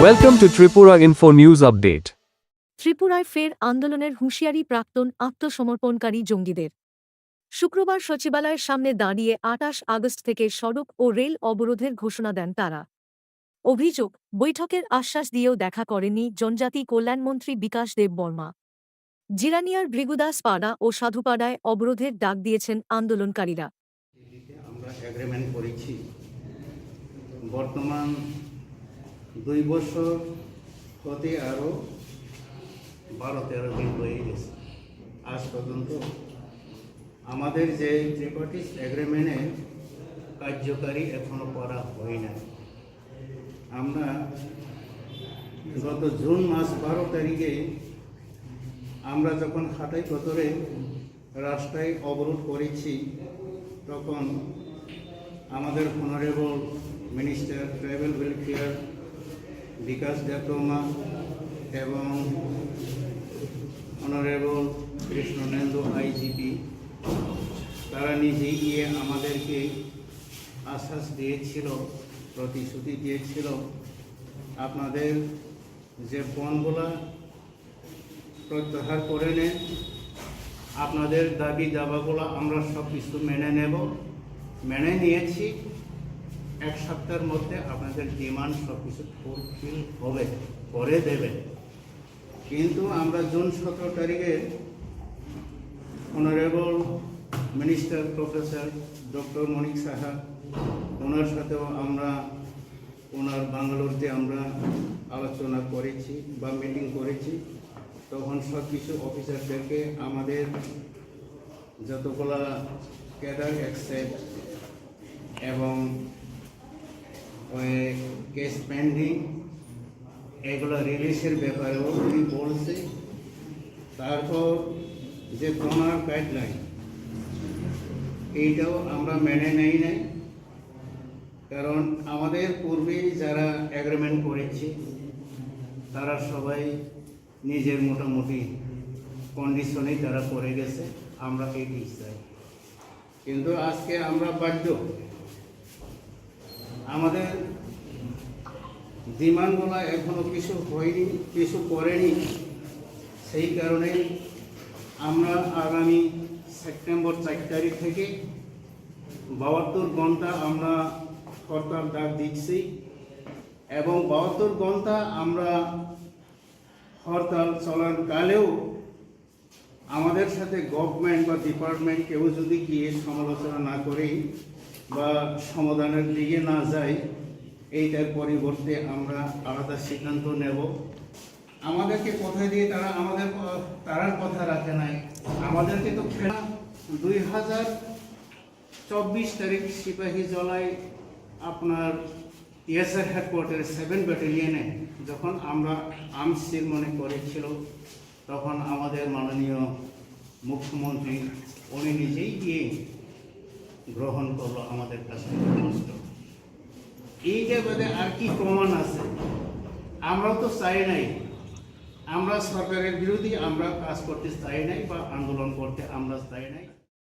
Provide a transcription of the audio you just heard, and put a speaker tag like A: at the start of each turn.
A: Welcome to Tripura Info News Update.
B: ত্রিপুরায় ফের আন্দোলনের হুঁশিয়ারি প্রাক্তন আত্মসমর্পণকারী জঙ্গিদের। শুক্রবার সচিবালয়ের সামনে দাঁড়িয়ে ২৮ আগস্ট থেকে সড়ক ও রেল অবরোধের ঘোষণা দেন তারা। অভিযোগ, বৈঠকের আশ্বাস দিয়েও দেখা করেননি জনজাতি কল্যাণমন্ত্রী বিকাশ দেব বর্মা। জিরানিয়ার ভৃগুদাস পাড়া ও সাধুপাড়ায় অবরোধের ডাক দিয়েছেন আন্দোলনকারীরা।
C: আমরা এগ্রিমেন্ট করেছি। বর্তমান 2 বছর হতে আরও 12-13 দিন হয়ে গেছে। আজ পর্যন্ত আমাদের যে ট্রিপার্টিস এগ্রিমেন্টের কার্যকারী এখনও করা হয় না। আমরা গত জুন মাস 12 তারিখে আমরা যখন হাটাই পতরে রাস্তায় অবরোধ করেছি, তখন আমাদের অনারেবল মিনিস্টার ট্রাইবাল ওয়েলফেয়ার বিকাশ দেব বর্মা এবং অনারেবল কৃষ্ণনেন্দু আইজিপি তারা নিজেই গিয়ে আমাদেরকে আশ্বাস দিয়েছিল, প্রতিশ্রুতি দিয়েছিল, আপনাদের যে পণগুলো প্রত্যাহার করে নেন, আপনাদের দাবি দাবাগুলো আমরা সব কিছু মেনে নেব। মেনে নিয়েছি, 1 সপ্তাহের মধ্যে আপনাদের ডিমান্ড সব কিছু ফুলফিল হবে, করে দেবেন। কিন্তু আমরা জুন 17 তারিখে honourable minister professor doctor Manik Saha ওনার সাথেও আমরা ওনার বাঙ্গালোরতে আমরা আলোচনা করেছি বা মিটিং করেছি। তখন সব কিছু অফিসারদেরকে আমাদের যতগুলা ক্যাডার অ্যাকসেপ্ট এবং কেস পেন্ডিং এগুলো রিলিজের ব্যাপারেও উনি বলছে। তারপর যে ডোনার গাইডলাইন এইটাও আমরা মেনে নেই নাই, কারণ আমাদের পূর্বে যারা এগ্রিমেন্ট করেছে তারা সবাই নিজের মোটামুটি কন্ডিশনেই তারা করে গেছে, আমরা এটি চাই। কিন্তু আজকে আমরা বাধ্য, আমাদের ডিমান্ডগুলো এখনো কিছু হয়নি, কিছু করেনি। সেই কারণে আমরা আগামী সেপ্টেম্বর 4 তারিখ থেকে 72 ঘন্টা আমরা হরতাল ডাক দিচ্ছি এবং 72 ঘন্টা আমরা হরতাল চলাকালেও আমাদের সাথে গভর্নমেন্ট বা ডিপার্টমেন্ট কেউ যদি গিয়ে সমালোচনা না করেই বা সমাধানের দিকে না যায়, এইটার পরিবর্তে আমরা আলাদা সিদ্ধান্ত নেব। আমাদেরকে কথা দিয়ে তারা কথা রাখে নাই। আমাদেরকে তো 2024 তারিখ সিপাহী জলায় আপনার ইএসআর হেডকোয়ার্টারে 7 ব্যাটালিয়নে যখন আমরা আর্মস সেরিমনি করেছিল, তখন আমাদের মাননীয় মুখ্যমন্ত্রী উনি নিজেই গিয়ে গ্রহণ করলো আমাদের কাছে। এই জায়গাতে আর কি প্রমাণ আছে? আমরাও তো চাই নাই, আমরা সরকারের বিরোধী আমরা কাজ করতে চাই নাই বা আন্দোলন করতে আমরা চাই নাই।